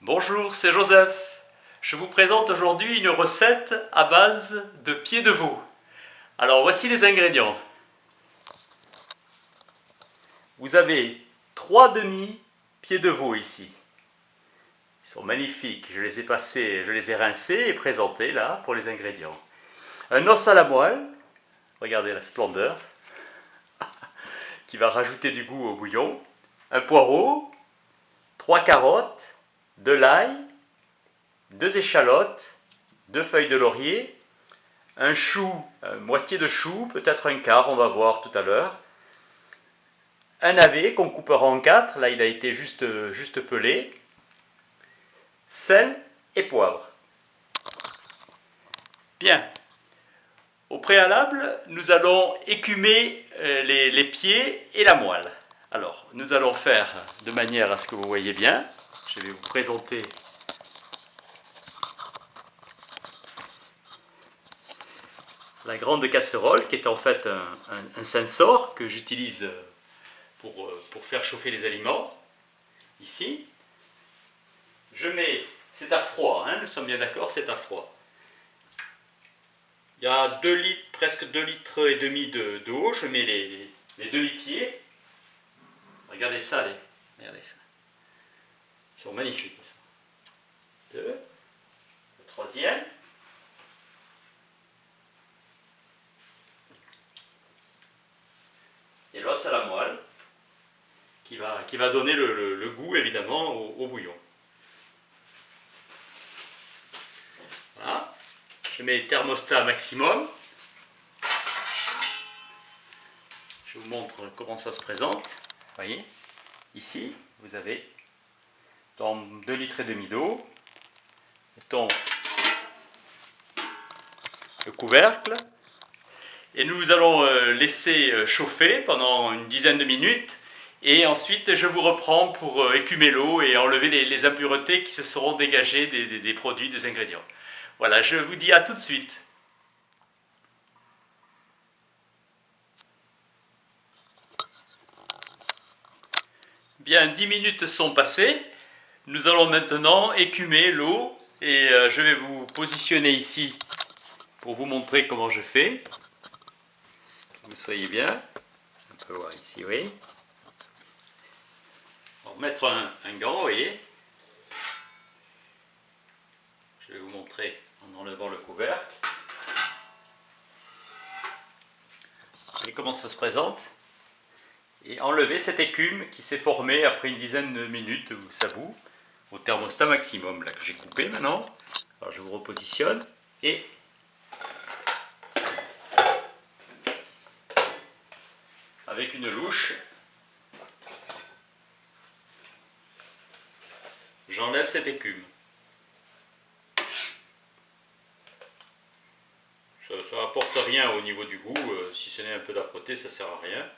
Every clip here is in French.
Bonjour, c'est Joseph. Je vous présente aujourd'hui une recette à base de pieds de veau. Alors voici les ingrédients. Vous avez 3 demi-pieds de veau ici. Ils sont magnifiques, je les ai passés, je les ai rincés et présentés là pour les ingrédients. Un os à la moelle, regardez la splendeur, qui va rajouter du goût au bouillon. Un poireau, 3 carottes, de l'ail, 2 échalotes, 2 feuilles de laurier, un chou, moitié de chou, peut-être un quart, on va voir tout à l'heure. Un navet qu'on coupera en 4, là il a été juste pelé. Sel et poivre. Bien. Au préalable, nous allons écumer les pieds et la moelle. Alors, nous allons faire de manière à ce que vous voyez bien. Je vais vous présenter la grande casserole qui est en fait un sensor que j'utilise pour faire chauffer les aliments. Ici, je mets, c'est à froid, hein, nous sommes bien d'accord, c'est à froid. Il y a 2 litres, presque 2 litres et demi d'eau, je mets les demi-pieds. Regardez ça, regardez ça. Ils sont magnifiques. 2, le troisième. Et l'os à la moelle, qui va donner le goût évidemment au bouillon. Voilà. Je mets le thermostat maximum. Je vous montre comment ça se présente. Vous voyez, ici, vous avez dans 2 litres et demi d'eau, mettons le couvercle, et nous allons laisser chauffer pendant une dizaine de minutes, et ensuite je vous reprends pour écumer l'eau et enlever les impuretés qui se seront dégagées des produits, des ingrédients. Voilà, je vous dis à tout de suite. Bien, 10 minutes sont passées. Nous allons maintenant écumer l'eau et je vais vous positionner ici pour vous montrer comment je fais. Que vous soyez bien. On peut voir ici, oui. On va mettre un gant, vous voyez. Je vais vous montrer en enlevant le couvercle. Et comment ça se présente. Et enlever cette écume qui s'est formée après une dizaine de minutes où ça bout, au thermostat maximum, là que j'ai coupé maintenant. Alors je vous repositionne et avec une louche, j'enlève cette écume. Ça n'apporte rien au niveau du goût, si ce n'est un peu d'âpreté, ça ne sert à rien.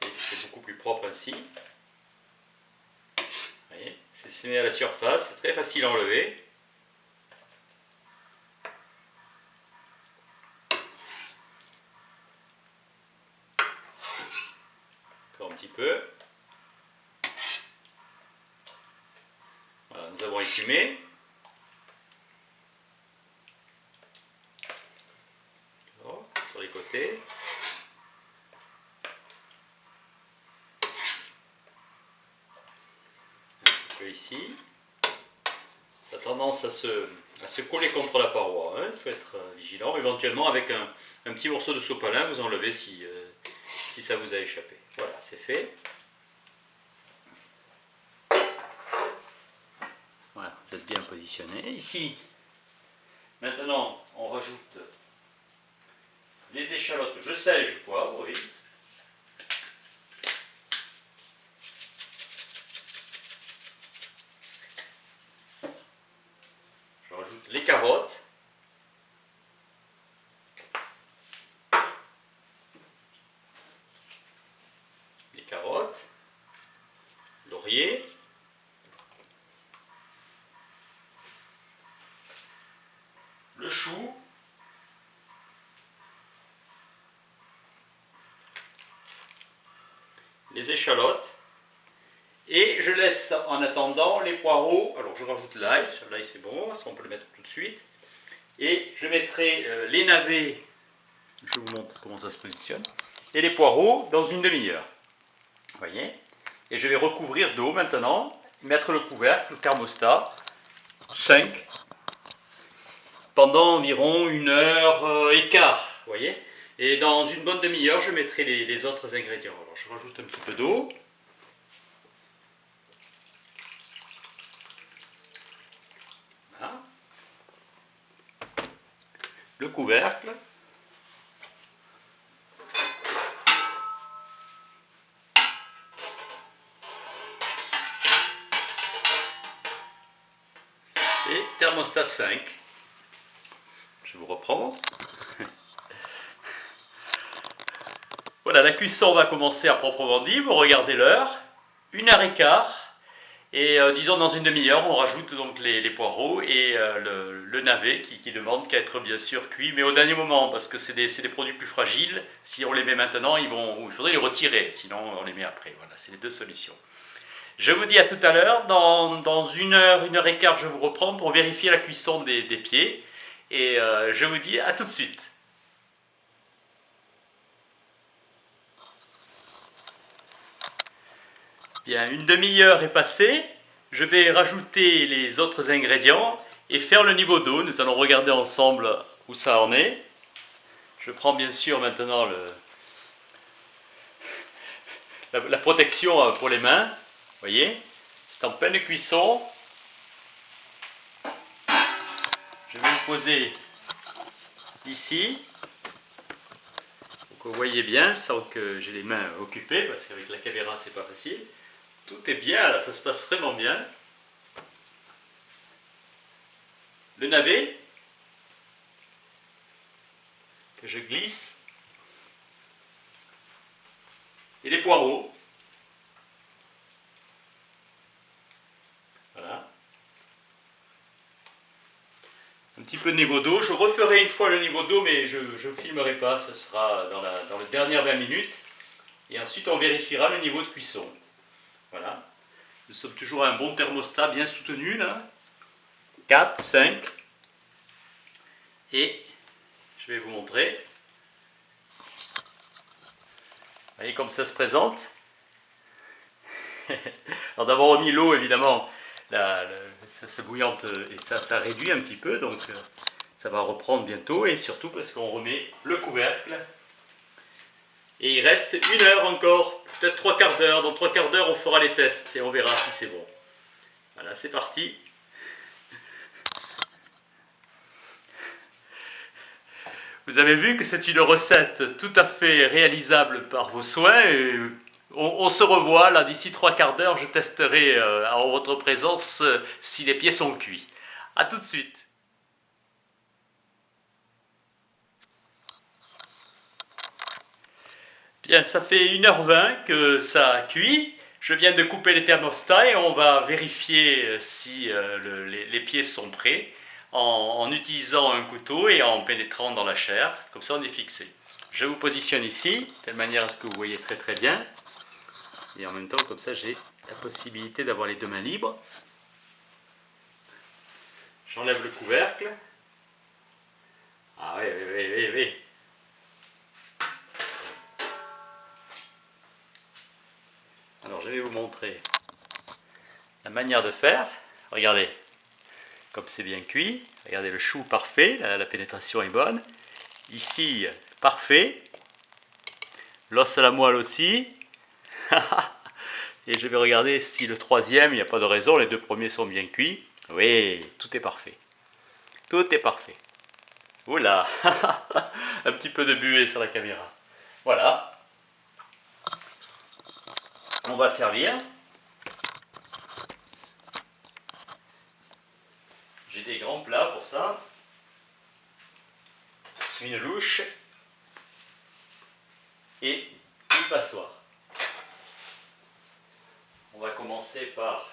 Et c'est beaucoup plus propre ainsi. Vous voyez, c'est mis à la surface, c'est très facile à enlever. Encore un petit peu. Voilà, nous avons écumé. Sur les côtés. Un petit peu ici. Ça a tendance à se coller contre la paroi. Hein. Il faut être vigilant. Éventuellement, avec un petit morceau de sopalin, vous enlevez si ça vous a échappé. Voilà, c'est fait. Voilà, vous êtes bien positionné. Ici, maintenant, on rajoute les échalotes. Je sèche, je poivre, oui. Je rajoute les carottes. Les carottes. Laurier. Le chou. Les échalotes. Et je laisse en attendant les poireaux. Alors je rajoute l'ail, l'ail c'est bon, ça on peut le mettre tout de suite. Et je mettrai les navets, je vous montre comment ça se positionne, et les poireaux dans une demi-heure. Vous voyez? Et je vais recouvrir d'eau maintenant, mettre le couvercle, le thermostat, 5, pendant environ 1h15, vous voyez? Et dans une bonne demi-heure, je mettrai les autres ingrédients. Alors je rajoute un petit peu d'eau. Voilà. Le couvercle. Et thermostat 5. Je vous reprends. Voilà, la cuisson va commencer à proprement dit. Vous regardez l'heure, 1h15. Et disons dans une demi-heure, on rajoute donc les poireaux et le navet qui demande qu'à être bien sûr cuit, mais au dernier moment, parce que c'est des produits plus fragiles. Si on les met maintenant, il faudrait les retirer, sinon on les met après. Voilà, c'est les deux solutions. Je vous dis à tout à l'heure, dans 1h, 1h15, je vous reprends pour vérifier la cuisson des pieds. Et je vous dis à tout de suite. Bien, une demi-heure est passée. Je vais rajouter les autres ingrédients et faire le niveau d'eau. Nous allons regarder ensemble où ça en est. Je prends bien sûr maintenant la protection pour les mains. Vous voyez, c'est en pleine cuisson. Je vais me poser ici pour que vous voyez bien sans que j'ai les mains occupées, parce qu'avec la caméra c'est pas facile. Tout est bien, là, ça se passe vraiment bien. Le navet que je glisse et les poireaux. Voilà. Un petit peu de niveau d'eau. Je referai une fois le niveau d'eau, mais je ne filmerai pas, ça sera dans les dernières 20 minutes. Et ensuite, on vérifiera le niveau de cuisson. Voilà. Nous sommes toujours à un bon thermostat bien soutenu, là. 4, 5. Et je vais vous montrer. Vous voyez comme ça se présente. Alors d'abord on a mis l'eau évidemment, ça bouillante et ça réduit un petit peu, donc ça va reprendre bientôt, et surtout parce qu'on remet le couvercle. Et il reste 1 heure encore, peut-être 3/4 d'heure. Dans 3/4 d'heure on fera les tests et on verra si c'est bon. Voilà, c'est parti. Vous avez vu que c'est une recette tout à fait réalisable par vos soins. Et on se revoit là d'ici 3/4 d'heure. Je testerai en votre présence si les pieds sont cuits. A tout de suite. Bien, ça fait 1h20 que ça cuit. Je viens de couper les thermostats et on va vérifier si les pieds sont prêts en utilisant un couteau et en pénétrant dans la chair. Comme ça, on est fixé. Je vous positionne ici, de telle manière à ce que vous voyez très très bien. Et en même temps, comme ça, j'ai la possibilité d'avoir les deux mains libres. J'enlève le couvercle. Ah oui, oui, oui, oui, oui. Alors, je vais vous montrer la manière de faire. Regardez, comme c'est bien cuit. Regardez le chou parfait, la pénétration est bonne. Ici, parfait. L'os à la moelle aussi. Et je vais regarder si le troisième, il n'y a pas de raison, les deux premiers sont bien cuits. Oui, tout est parfait. Tout est parfait. Oula, un petit peu de buée sur la caméra. Voilà. On va servir. J'ai des grands plats pour ça. Une louche et une passoire. On va commencer par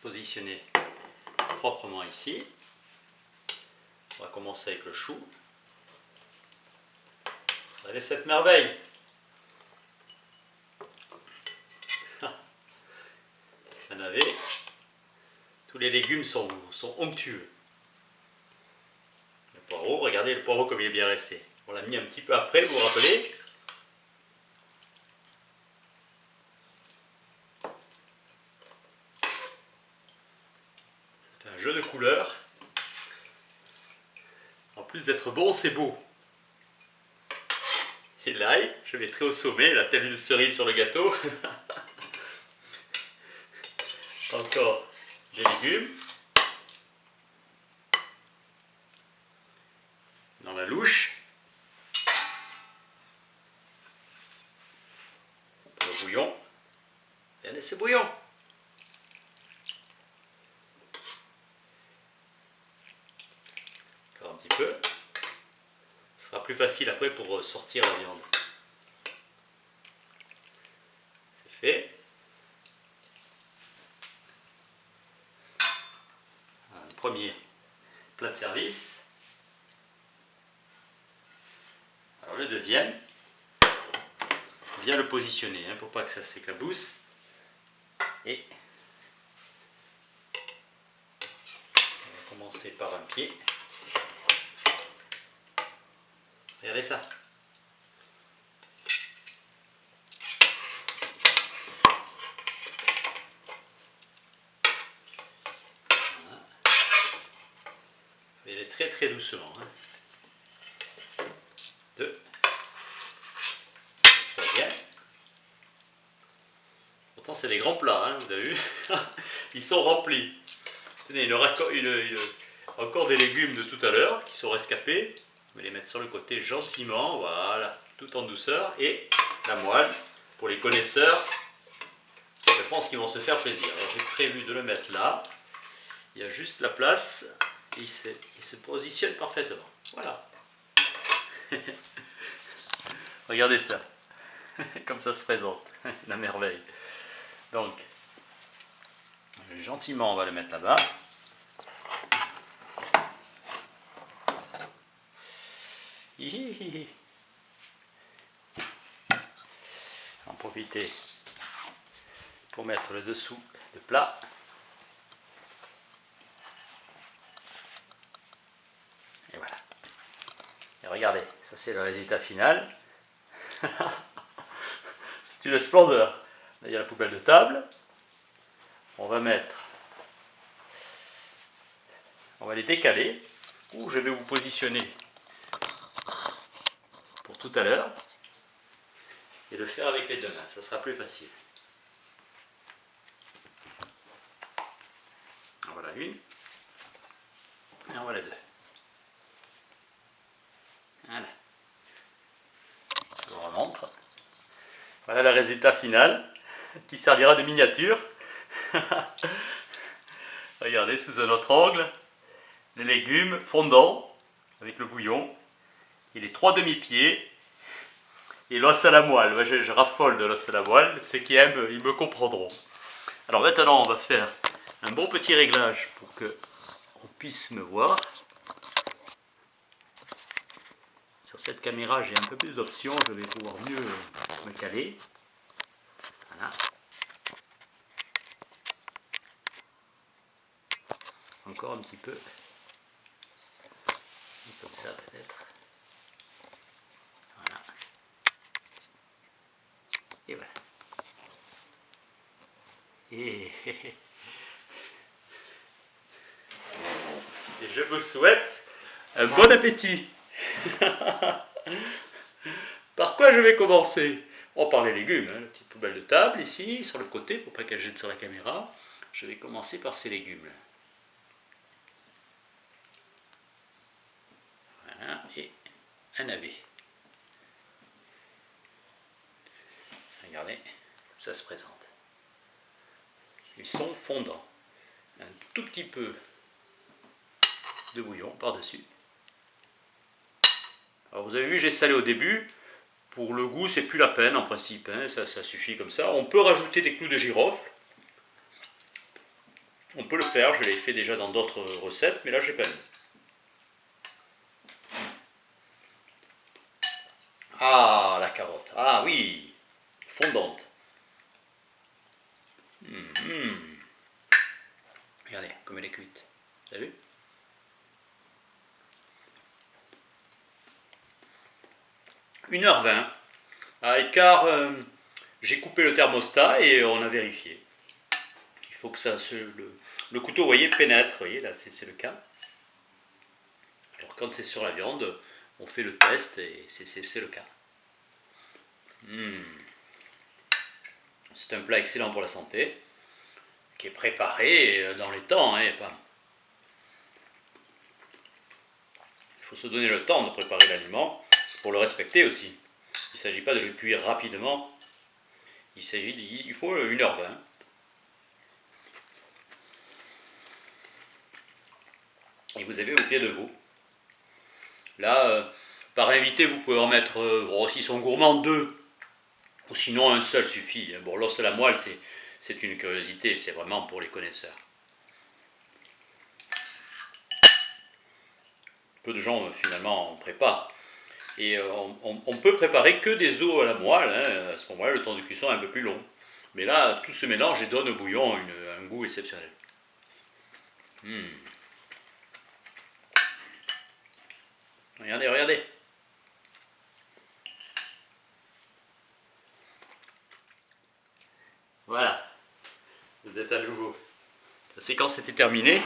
positionner proprement ici. On va commencer avec le chou. Regardez cette merveille. un navet. Tous les légumes sont onctueux. Le poireau, regardez le poireau comme il est bien resté. On l'a mis un petit peu après, vous vous rappelez? C'est un jeu de couleurs. En plus d'être bon, c'est beau. Et l'ail, je mettrai au sommet, là, telle une cerise sur le gâteau. Encore des légumes. Dans la louche. Le bouillon. Et laissez bouillon. Encore un petit peu. Ce sera plus facile après pour sortir la viande. C'est fait. Un premier plat de service. Alors le deuxième, bien le positionner pour pas que ça s'éclabousse. Et on va commencer par un pied. Regardez ça. Voilà. Il est très très doucement. Deux. Troisième. Pourtant c'est des grands plats, vous avez vu. Ils sont remplis. Tenez, encore des légumes de tout à l'heure qui sont rescapés. On va les mettre sur le côté gentiment, voilà, tout en douceur. Et la moelle, pour les connaisseurs, je pense qu'ils vont se faire plaisir. Alors j'ai prévu de le mettre là. Il y a juste la place. Et il se positionne parfaitement. Voilà. Regardez ça. Comme ça se présente. La merveille. Donc, gentiment, on va le mettre là-bas. En profiter pour mettre le dessous de plat. Et voilà. Et regardez, ça c'est le résultat final. C'est une splendeur. Là, il y a la poubelle de table. On va les décaler. Ou je vais vous positionner pour tout à l'heure. Et le faire avec les deux mains. Ça sera plus facile. En voilà une. Et en voilà deux. Voilà. Je vous remontre. Voilà le résultat final qui servira de miniature. Regardez sous un autre angle les légumes fondants avec le bouillon et les 3 demi-pieds et l'os à la moelle. Moi, je raffole de l'os à la moelle. Ceux qui aiment, ils me comprendront. Alors maintenant, on va faire un bon petit réglage pour que on puisse me voir. Sur cette caméra, j'ai un peu plus d'options. Je vais pouvoir mieux me caler. Voilà. Encore un petit peu. Comme ça peut-être. Voilà. Et voilà. Et je vous souhaite un bon appétit. Par quoi je vais commencer? On parle des légumes, la petite poubelle de table ici, sur le côté, pour pas qu'elle gêne sur la caméra. Je vais commencer par ces légumes. Voilà, et un navet. Regardez, ça se présente. Ils sont fondants. Un tout petit peu de bouillon par-dessus. Alors vous avez vu, j'ai salé au début. Pour le goût, c'est plus la peine en principe, ça suffit comme ça. On peut rajouter des clous de girofle. On peut le faire, je l'ai fait déjà dans d'autres recettes, mais là j'ai pas mis. Ah, la carotte. Ah oui, fondante. 1h20. Car j'ai coupé le thermostat et on a vérifié. Il faut que ça le couteau, vous voyez, pénètre. Vous voyez, là, c'est le cas. Alors, quand c'est sur la viande, on fait le test et c'est le cas. C'est un plat excellent pour la santé, qui est préparé dans les temps. Il faut se donner le temps de préparer l'aliment pour le respecter aussi. Il ne s'agit pas de le cuire rapidement. Il faut 1h20. Et vous avez au pied de veau. Là, par invité, vous pouvez en mettre, s'ils sont gourmands, 2. Ou sinon, un seul suffit. Bon, l'os à la moelle, c'est une curiosité, c'est vraiment pour les connaisseurs. Peu de gens, finalement, en préparent. Et on peut préparer que des os à la moelle. À ce moment-là, le temps de cuisson est un peu plus long. Mais là, tout se mélange et donne au bouillon un goût exceptionnel. Regardez, regardez. Voilà. Vous êtes à nouveau. La séquence était terminée.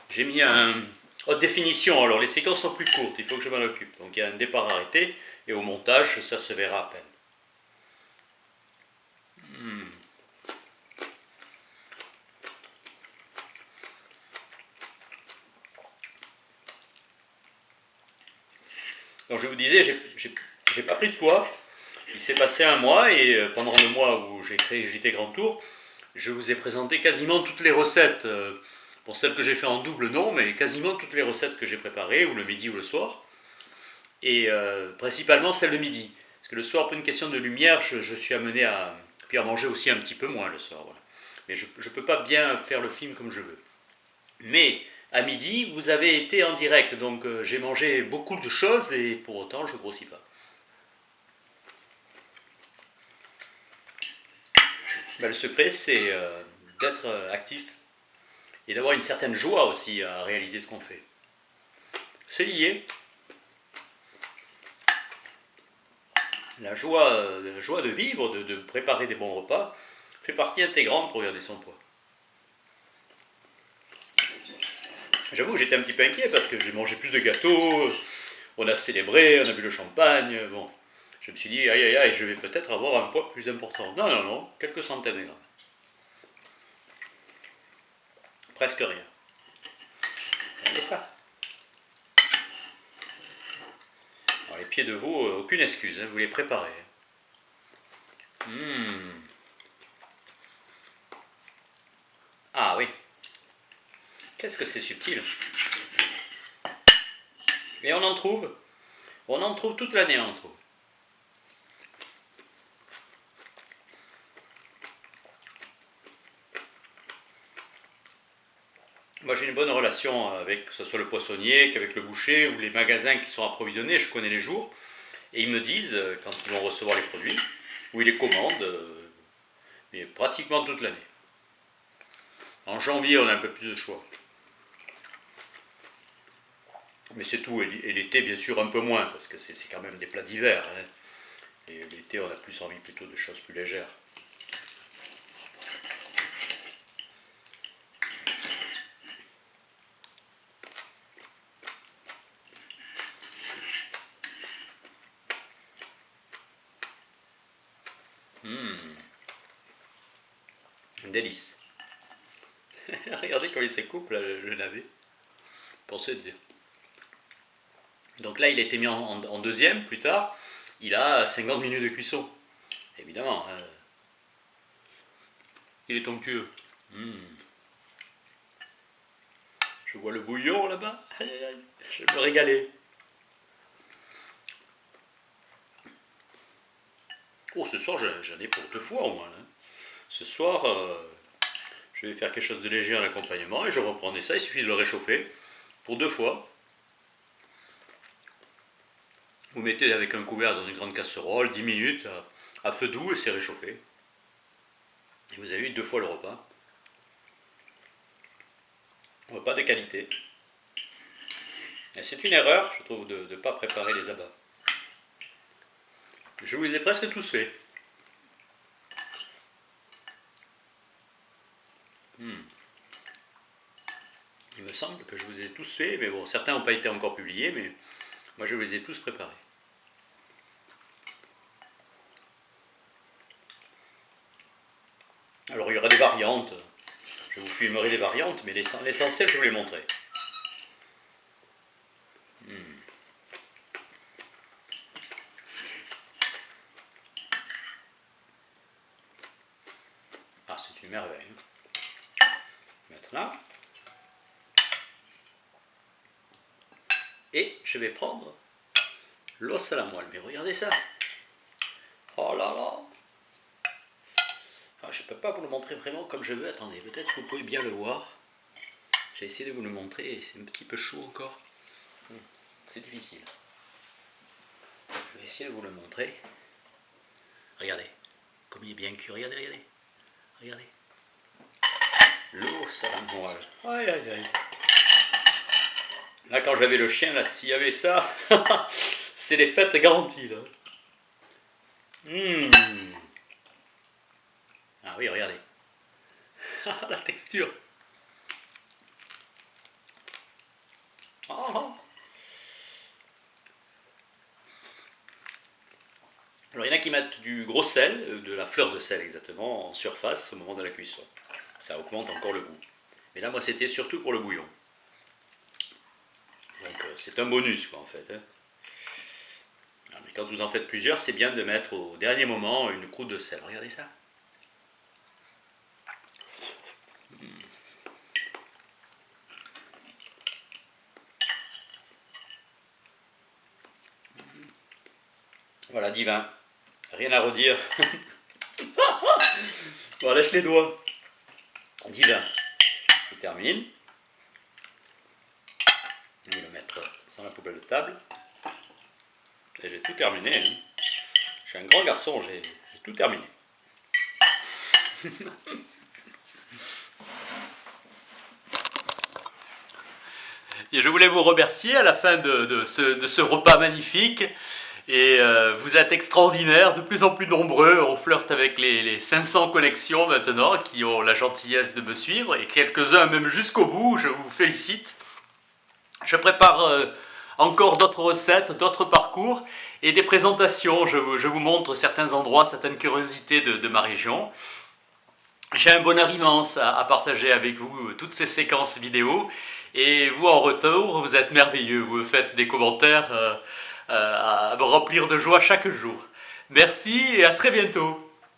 J'ai mis un haute définition. Alors les séquences sont plus courtes. Il faut que je m'en occupe. Donc il y a un départ arrêté. Et au montage, ça se verra à peine. Donc je vous disais, j'ai pas pris de poids. Il s'est passé un mois et pendant le mois où j'ai créé JT Grand Tour, je vous ai présenté quasiment toutes les recettes. Bon, celles que j'ai fait en double, non, mais quasiment toutes les recettes que j'ai préparées, ou le midi ou le soir. Et principalement celles de midi. Parce que le soir, pour une question de lumière, je suis amené à manger aussi un petit peu moins le soir. Voilà. Mais je ne peux pas bien faire le film comme je veux. Mais à midi, vous avez été en direct, donc j'ai mangé beaucoup de choses et pour autant, je ne grossis pas. Le secret, c'est d'être actif et d'avoir une certaine joie aussi à réaliser ce qu'on fait. C'est lié. La joie de vivre, de préparer des bons repas, fait partie intégrante pour garder son poids. J'avoue que j'étais un petit peu inquiet parce que j'ai mangé plus de gâteaux, on a célébré, on a bu le champagne, bon. Je me suis dit, aïe aïe aïe, je vais peut-être avoir un poids plus important. Non, non, non, quelques centaines de grammes. Presque rien. Regardez ça. Alors, les pieds de veau, aucune excuse, vous les préparez. Ah oui. Qu'est-ce que c'est subtil. Et on en trouve toute l'année, on en trouve. Moi j'ai une bonne relation avec, que ce soit le poissonnier, qu'avec le boucher ou les magasins qui sont approvisionnés, je connais les jours. Et ils me disent, quand ils vont recevoir les produits, ou ils les commandent, mais pratiquement toute l'année. En janvier, on a un peu plus de choix. Mais c'est tout, et l'été, bien sûr, un peu moins, parce que c'est quand même des plats d'hiver. Et l'été, on a plus envie plutôt de choses plus légères. Un délice. Regardez comment il s'écoupe, là, le navet. Pensez dire. Donc là, il a été mis en deuxième plus tard. Il a 50 minutes de cuisson. Évidemment. Il est onctueux. Je vois le bouillon là-bas. Aïe, aïe, aïe. Je vais me régaler. Oh, ce soir, j'en ai pour 2 fois au moins. Ce soir, je vais faire quelque chose de léger en accompagnement et je reprendrai ça. Il suffit de le réchauffer pour 2 fois. Vous mettez avec un couvert dans une grande casserole, 10 minutes à feu doux et c'est réchauffé. Et vous avez eu 2 fois le repas. Repas de qualité. Et c'est une erreur, je trouve, de ne pas préparer les abats. Je vous les ai presque tous faits. Il me semble que je vous ai tous faits, mais bon, certains n'ont pas été encore publiés, mais moi je vous les ai tous préparés. Alors il y aura des variantes, je vous filmerai des variantes, mais l'essentiel je vous les montrerai. Ah, c'est une merveille. Maintenant, et je vais prendre l'os à la moelle. Mais regardez ça. Oh là là. Ah, je ne peux pas vous le montrer vraiment comme je veux. Attendez, peut-être que vous pouvez bien le voir. J'ai essayé de vous le montrer. C'est un petit peu chaud encore. C'est difficile. Je vais essayer de vous le montrer. Regardez. Comme il est bien cuit. Regardez, regardez. Regardez. L'os à la moelle. Aïe, aïe, aïe. Là, quand j'avais le chien, là, s'il y avait ça, c'est les fêtes garanties, là. Ah oui, regardez. La texture. Oh. Alors, il y en a qui mettent du gros sel, de la fleur de sel exactement, en surface au moment de la cuisson. Ça augmente encore le goût. Mais là, moi, c'était surtout pour le bouillon. Donc, c'est un bonus, quoi, en fait. Hein. Mais quand vous en faites plusieurs, c'est bien de mettre au dernier moment une croûte de sel. Regardez ça. Voilà, divin. Rien à redire. Bon, lâche les doigts. Divin. Je termine. Je vais le mettre dans la poubelle de table. Et j'ai tout terminé. Hein. Je suis un grand garçon, j'ai tout terminé. Et je voulais vous remercier à la fin de ce repas magnifique. Et vous êtes extraordinaires, de plus en plus nombreux. On flirte avec les 500 connexions maintenant qui ont la gentillesse de me suivre. Et quelques-uns même jusqu'au bout, je vous félicite. Je prépare encore d'autres recettes, d'autres parcours et des présentations. Je vous montre certains endroits, certaines curiosités de ma région. J'ai un bonheur immense à partager avec vous toutes ces séquences vidéo. Et vous, en retour, vous êtes merveilleux. Vous me faites des commentaires à me remplir de joie chaque jour. Merci et à très bientôt.